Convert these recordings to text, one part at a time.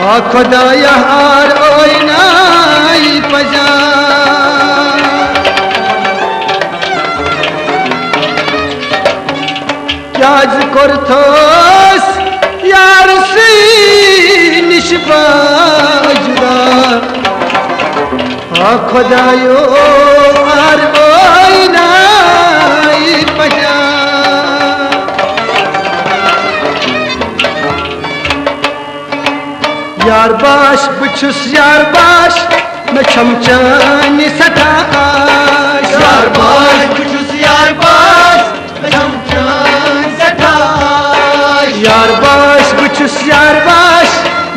खुदाया हार ओइनाई पजा क्याज करथोस यार सी निशबा जुदा खुदायो हार ओइनाई पजा यार बाश बुछुस यार बाश मैं छमचानी सठाश यार बाश बुछुस यार बाश मैं छमचानी सठाश यार बाश बुछुस यार बाश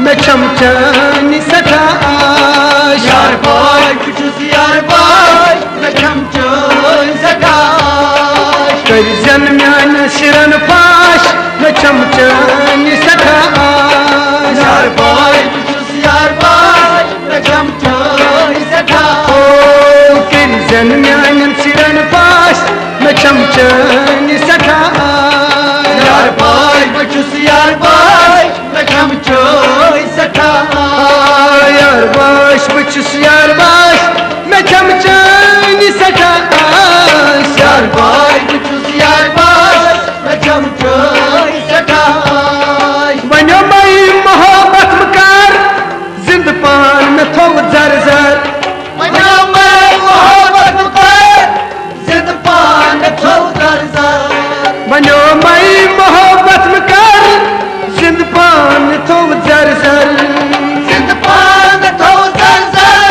मैं छमचानी सठाश यार बाश बुछुस यार बाश मैं छमचानी सठाश कर जन्म्यान सिरन पाश मैं छमचानी सठाश यार बाश बुछुस यार बाश मैं छमचानी सठाश कर जन्म्यान सिरन पाश मैं छमचानी सठाश यार बाश बुछुस यार बाश मैं छमचानी सठाश यार बाश बुछुस यार बाश मैं छमचानी सठाश यार बाश बुछुस यार बाश मैं छमचानी सठाश वनो मई मोहब्बत मकार जिंद पान में थो जर जर वनो मई मोहब्बत मकार जिंद पान में थो जर जर वनो मई मोहब्बत मकार जिंद पान में थो जर जर जिंद पान में थो जर जर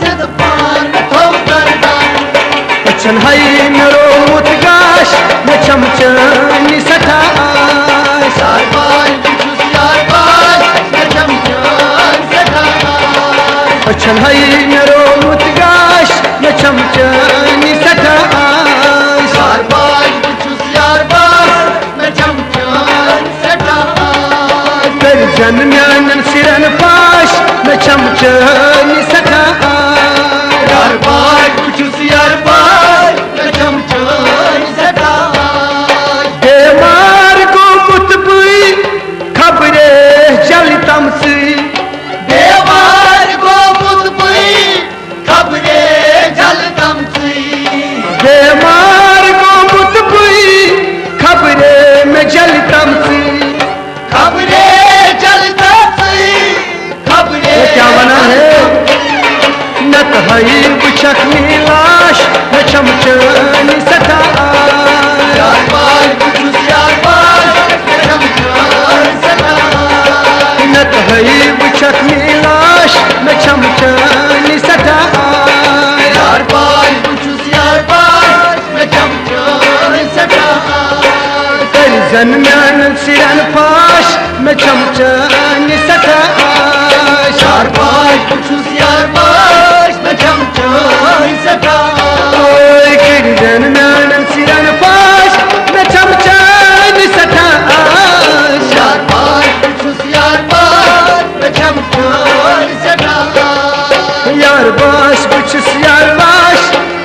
जिंद पान में थो जर जर अचन हई मेरो मुतगाश मैं छमचानी सठाश यार बाश बुछुस यार बाश मैं छमचानी सठाश अचन हई मेरो मुतगाश मैं छमचानी सठाश यार बाश बुछुस यार बाश मैं छमचानी सठाश कर जन्म्यान सिरन पाश मैं छमचानी सठाश यार बाश बुछुस यार बाश मैं छमचानी सठाश बेमार को मुतबुई खबरे जल तमसी बेवार को मुतबुई खबरे जल तमसी बेमार को मुतबुई खबरे में जल तमसी खबरे जल तमसी खबरे ये क्या बना है न तहई बुछक नीलाश न छमचानी सठाश यार बाश बुछुस यार बाश मैं छमचानी सठाश न तहई बुछक नीलाश न छमचानी सठाश यार बाश बुछुस यार बाश मैं छमचानी सठाश कर जन्म्यान सिरन पाश मैं छमचानी सठाश यार बाश बुछुस यार बाश मैं छमचानी सठाश कर जन्म्यान सिरन पाश मैं छमचानी सठाश यार बाश बुछुस यार बाश मैं छमचानी सठाश यार बाश बुछुस यार बाश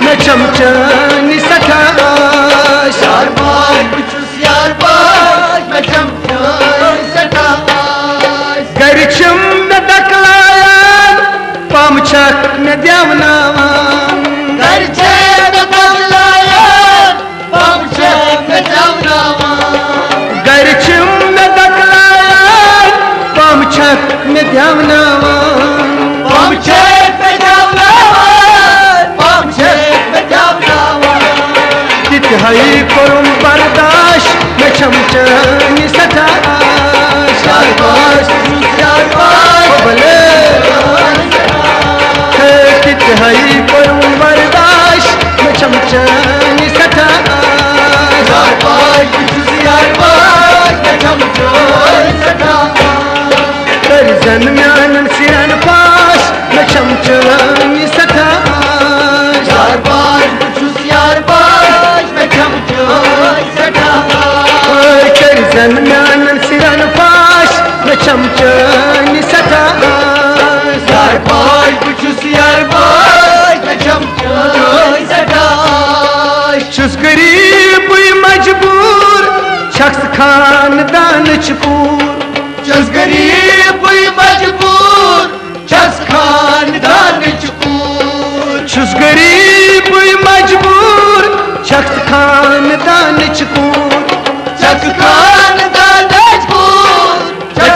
मैं छमचानी सठाश यार बाश बुछुस यार बाश मैं छमचानी सठाश कर छम न दकलायान पाम छक न द्यावनावान घर छे न बदलायन पहुंचे न जावनावान कर छम न दकलायान पाम छक न द्यावनावान पहुंचे न जावनावान पहुंचे न जावनावान तित हई करुम बर्दाश मैं छमचानी सठाश यार बाश बुछुस यार बाश भले तित हई करुम बर्दाश मैं छमचानी सठाश यार बाश बुछुस यार बाश मैं छमचानी सठाश कर जन्म्यान सिरन पाश मैं छमचानी सठाश यार बाश बुछुस यार बाश मैं छमचानी सठाश कर जन्म्यान सिरन पाश मैं छमचानी सठाश यार बाश बुछुस यार बाश मैं छमचानी सठाश छुस गरीब मजबूर शख्स खानदान चपूर जस गरीब मजबूर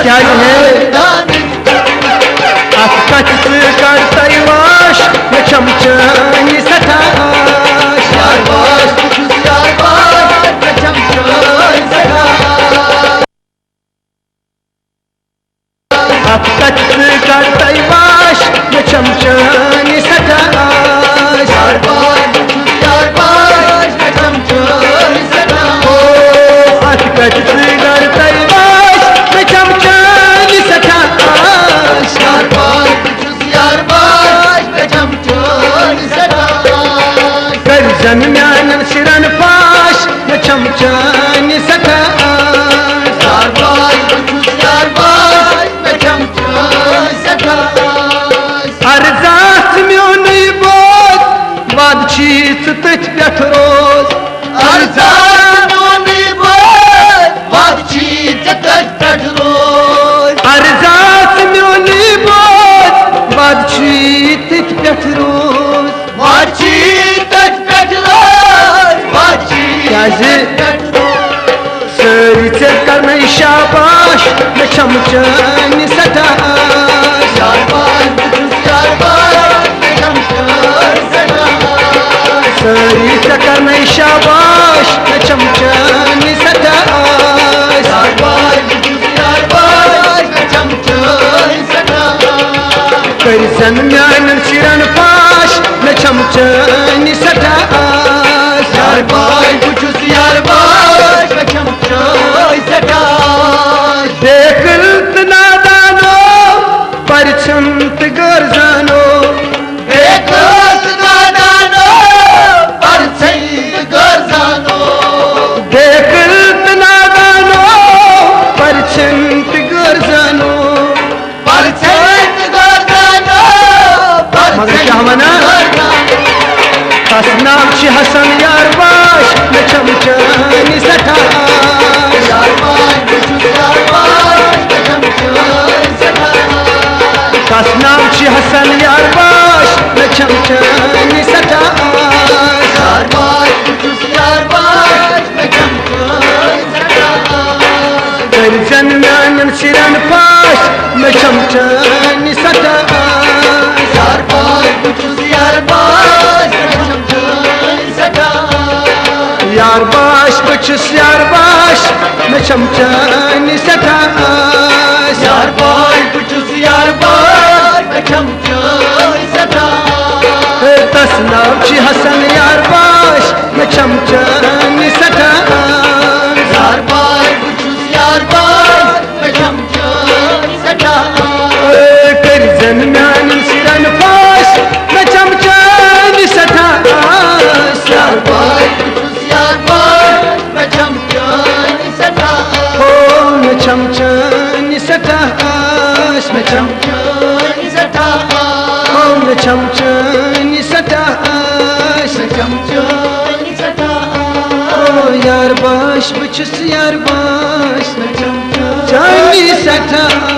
क्या है कच कर तैवाश मैं चमचनी सठाश यार बाश कुछ यार बाश मैं चमचनी सठाश कच कर तैवाश मैं चमचनी सठाश यार बाश कुछ यार बाश मैं चमचनी सठाश कच कर तैवाश मैं चमचनी सठाश यार बाश कुछ यार बाश मैं चमचनी सठाश कर जन म्यानन सिरन पाश मैं चमचनी सठाश यार बाश कुछ यार बाश मैं चमचनी सठाश अर्जात म्योन बोध वाद चीत तथ पेठ रोज अर्जात मोनी बोध वाद चीत तथ रोज अर्जात म्योन बोध वाद चीत पेठ रोज वाद चीत तथ रोज वाद क्या जी? चीत सरी चे करना शाबाश मैं चमचनी सठाश यार बाश कुछ यार बाश मैं चमचनी सठाश सरी चे करना शाबाश मैं चमचनी सठाश यार बाश कुछ यार बाश मैं चमचनी सठाश कर जन म्यानन सिरन पाश मैं चमचनी सठाश यार बाश कुछ यार बाश मैं चमचनी सठाश देखत नादानो परचंत गर्जानो एकच नादानो परसैत गरजानो देखत नादानो परचंत गर्जानो परसैत गरजानो मगर क्या मना? हसनामची हसन यार बाश मैं चमचनी सठाश यार बाश कुछ यार बाश मैं चमचनी सठाश हसनामची हसन यार बाश मैं चमचनी सठाश यार बाश कुछ यार बाश मैं चमचनी सठाश कर जन म्यानन सिरन पाश मैं चमचनी सठाश यार बाश कुछ यार बाश मैं चमचनी सठाश यार बाश बचुस यार बाश मैं चमचनी सठाश यार बाश कुछ यार बाश मैं चमचनी सठाश तसनामची हसन यार बाश मैं चमचनी सठाश यार बाश कुछ यार बाश मैं चमचनी सठाश कर जन म्यानन सिरन पाश मैं चमचनी सठाश यार बाश कुछ यार बाश मैं चमचनी सठाश ओ मैं चमचनी सठाश मैं चमचनी सठाश ओ मैं चमचनी सठाश मैं चमचनी सठाश ओ यार बाश बचुस यार बाश मैं चमचनी चमचनी सठाश